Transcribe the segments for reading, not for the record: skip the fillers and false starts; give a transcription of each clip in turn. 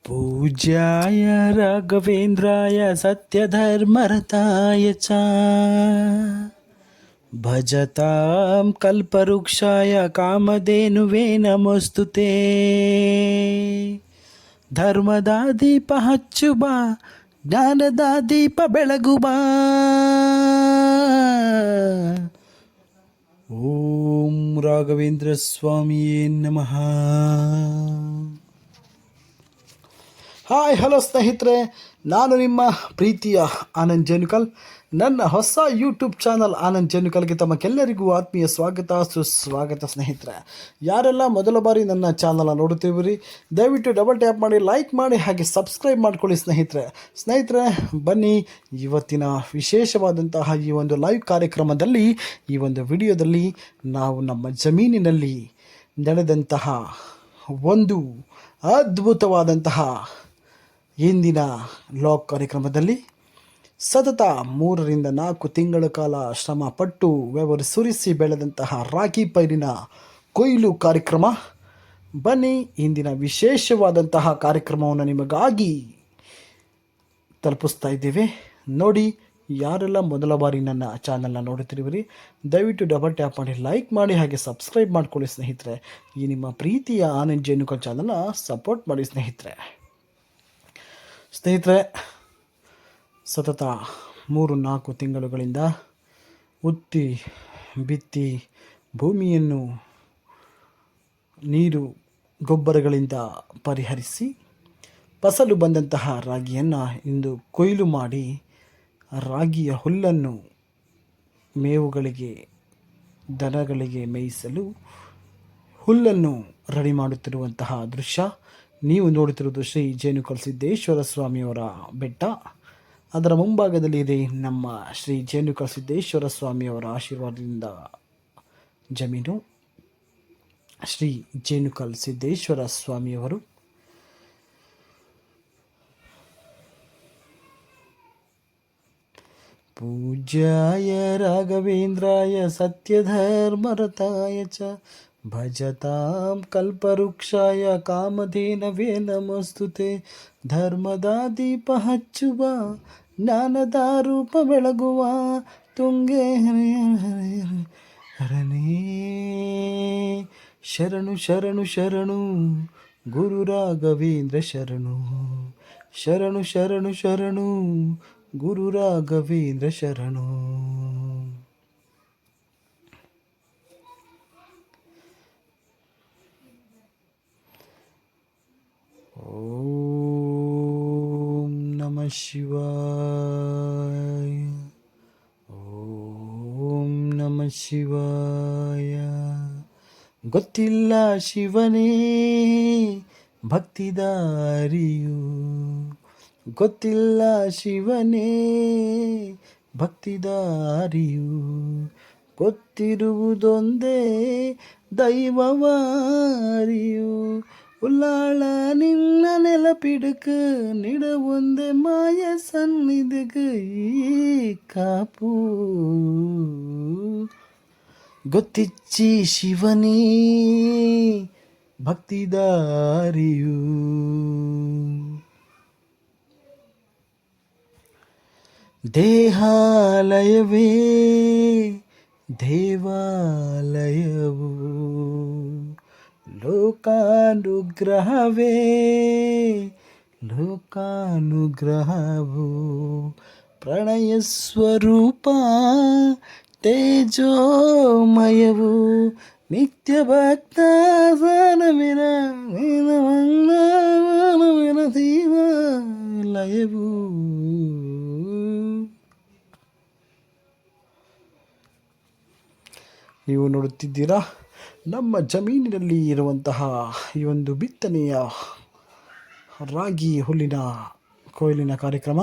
पूज्याय राघवेन्द्राय सत्यधर्मरताय च भजतां कल्पवृक्षाय कामधेनुवे नमोऽस्तु ते। ಧರ್ಮದ ದೀಪ ಹಚ್ಚು ಬಾ, ಜ್ಞಾನದ ದೀಪ ಬೆಳಗು ಬಾ. ಓಂ ರಾಘವೇಂದ್ರ ಸ್ವಾಮಿಯೇ ನಮಃ. ಹಾಯ್ ಹಲೋ ಸ್ನೇಹಿತರೆ, ನಾನು ನಿಮ್ಮ ಪ್ರೀತಿಯ ಆನಂದ್ ಜೇನುಕಲ್. ನನ್ನ ಹೊಸ ಯೂಟ್ಯೂಬ್ ಚಾನಲ್ ಆನಂದ್ ಜೇನುಕಲ್ಗೆ ತಮಗೆಲ್ಲರಿಗೂ ಆತ್ಮೀಯ ಸ್ವಾಗತ ಸುಸ್ವಾಗತ. ಸ್ನೇಹಿತರೆ, ಯಾರೆಲ್ಲ ಮೊದಲ ಬಾರಿ ನನ್ನ ಚಾನಲ್ ನೋಡುತ್ತೀವಿ, ದಯವಿಟ್ಟು ಡಬಲ್ ಟ್ಯಾಪ್ ಮಾಡಿ, ಲೈಕ್ ಮಾಡಿ, ಹಾಗೆ ಸಬ್ಸ್ಕ್ರೈಬ್ ಮಾಡ್ಕೊಳ್ಳಿ. ಸ್ನೇಹಿತರೆ ಬನ್ನಿ, ಇವತ್ತಿನ ವಿಶೇಷವಾದಂತಹ ಈ ಒಂದು ಲೈವ್ ಕಾರ್ಯಕ್ರಮದಲ್ಲಿ, ಈ ಒಂದು ವಿಡಿಯೋದಲ್ಲಿ ನಾವು ನಮ್ಮ ಜಮೀನಿನಲ್ಲಿ ನಡೆದಂತಹ ಒಂದು ಅದ್ಭುತವಾದಂತಹ ಇಂದಿನ ಲಾಗ್ ಕಾರ್ಯಕ್ರಮದಲ್ಲಿ ಸತತ 3-4 ತಿಂಗಳ ಕಾಲ ಶ್ರಮಪಟ್ಟು ಸುರಿಸಿ ಬೆಳೆದಂತಹ ರಾಗಿ ಪೈರಿನ ಕೊಯ್ಲು ಕಾರ್ಯಕ್ರಮ. ಬನ್ನಿ, ಇಂದಿನ ವಿಶೇಷವಾದಂತಹ ಕಾರ್ಯಕ್ರಮವನ್ನು ನಿಮಗಾಗಿ ತಲುಪಿಸ್ತಾ ಇದ್ದೇವೆ. ನೋಡಿ, ಯಾರೆಲ್ಲ ಮೊದಲ ಬಾರಿ ನನ್ನ ಚಾನಲ್ನ ನೋಡುತ್ತಿರುವಿರಿ, ದಯವಿಟ್ಟು ಡಬಲ್ ಟ್ಯಾಪ್ ಮಾಡಿ, ಲೈಕ್ ಮಾಡಿ, ಹಾಗೆ ಸಬ್ಸ್ಕ್ರೈಬ್ ಮಾಡ್ಕೊಳ್ಳಿ. ಸ್ನೇಹಿತರೆ, ಈ ನಿಮ್ಮ ಪ್ರೀತಿಯ ಆನಂದ್ ಜೇನುಕಲ್ ಚಾನಲ್ನ ಸಪೋರ್ಟ್ ಮಾಡಿ. ಸ್ನೇಹಿತರೆ, ಸತತ 3-4 ತಿಂಗಳುಗಳಿಂದ ಉತ್ತಿ ಬಿತ್ತಿ ಭೂಮಿಯನ್ನು ನೀರು ಗೊಬ್ಬರಗಳಿಂದ ಪರಿಹರಿಸಿ ಫಸಲು ಬಂದಂತಹ ರಾಗಿಯನ್ನು ಇಂದು ಕೊಯ್ಲು ಮಾಡಿ ರಾಗಿಯ ಹುಲ್ಲನ್ನು ಮೇವುಗಳಿಗೆ, ದನಗಳಿಗೆ ಮೇಯಿಸಲು ಹುಲ್ಲನ್ನು ರೆಡಿ ಮಾಡುತ್ತಿರುವಂತಹ ದೃಶ್ಯ ನೀವು ನೋಡುತ್ತಿರುವುದು ಶ್ರೀ ಜೇನುಕಲ್ ಸಿದ್ದೇಶ್ವರ ಸ್ವಾಮಿಯವರ ಬೆಟ್ಟ. ಅದರ ಮುಂಭಾಗದಲ್ಲಿ ಇದೆ ನಮ್ಮ ಶ್ರೀ ಜೇನುಕಲ್ ಸಿದ್ದೇಶ್ವರ ಸ್ವಾಮಿಯವರ ಆಶೀರ್ವಾದದಿಂದ ಜಮೀನು. ಶ್ರೀ ಜೇನುಕಲ್ ಸಿದ್ದೇಶ್ವರ ಸ್ವಾಮಿಯವರು ಪೂಜ್ಯಾಯ ರಾಘವೇಂದ್ರಾಯ ಸತ್ಯಧರ್ಮರತಾಯ ಚ ಭಜತಾಂ ಕಲ್ಪವೃಕ್ಷಾಯ ಕಾಮಧೇನವೇ ನಮೋऽस्तु ತೇ. ಧರ್ಮದ ದೀಪ ಹಚ್ಚುವ, ಜ್ಞಾನದ ರೂಪ ಬೆಳಗುವ, ತುಂಗೆ ಹರನೇ ಶರಣು ಶರಣು ಶರಣು ಗುರು ರಾಘವೇಂದ್ರ ಶರಣು. ಶರಣು ಶರಣು ಶರಣು ಗುರು ರಾಘವೇಂದ್ರ ಶರಣು. ಓಂ ನಮಃ ಶಿವಾಯ. ಓಂ ನಮಃ ಶಿವಾಯ. ಗೊತ್ತಿಲ್ಲ ಶಿವನೇ ಭಕ್ತಿದಾರಿಯು, ಗೊತ್ತಿಲ್ಲ ಶಿವನೇ ಭಕ್ತಿದಾರಿಯು, ಗೊತ್ತಿರುವುದೊಂದೇ ದೈವವಾರಿಯು. ಉಲ್ಲಾಳ ನಿನ್ನ ನೆಲಪಿಡುಕು, ನಿಡ ಒಂದೇ ಮಾಯ ಸನ್ನಿಧಿಗೆ ಈ ಕಾಪು. ಗೊತ್ತಿಚ್ಚಿ ಶಿವನೇ ಭಕ್ತಿದಾರಿಯು. ದೇಹಾಲಯವೇ ದೇವಾಲಯವು, ಲೋಕಾನುಗ್ರಹವೇ ಲೋಕಾನುಗ್ರಹವು, ಪ್ರಣಯ ಸ್ವರೂಪ ತೇಜೋಮಯವು, ನಿತ್ಯ ಭಕ್ತ ಸಾನವಿನ ದೇವಾಲಯವು. ನೀವು ನೋಡುತ್ತಿದ್ದೀರಾ, ನಮ್ಮ ಜಮೀನಿನಲ್ಲಿ ಇರುವಂತಹ ಈ ಒಂದು ಬಿತ್ತನೆಯ ರಾಗಿ ಹುಲ್ಲಿನ ಕೊಯ್ಲಿನ ಕಾರ್ಯಕ್ರಮ.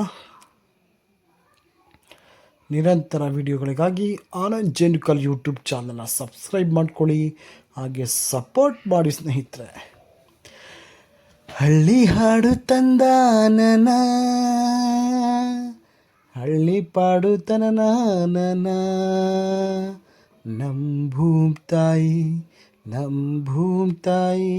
ನಿರಂತರ ವಿಡಿಯೋಗಳಿಗಾಗಿ ಆನಂದ್ ಜೇನುಕಲ್ ಯೂಟ್ಯೂಬ್ ಚಾನಲ್ನ ಸಬ್ಸ್ಕ್ರೈಬ್ ಮಾಡ್ಕೊಳ್ಳಿ, ಹಾಗೆ ಸಪೋರ್ಟ್ ಮಾಡಿ. ಸ್ನೇಹಿತರೆ, ಹಳ್ಳಿ ಹಾಡು ತಂದಾನನ, ಹಳ್ಳಿ ಪಾಡು ತನನಾನನ, ನಮ್ಮ ಭೂಮಿ ತಾಯಿ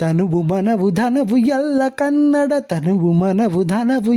ತನುವು ಮನವು ಧನವು ಎಲ್ಲ ಕನ್ನಡ ತನುವು ಮನವು ಧನವು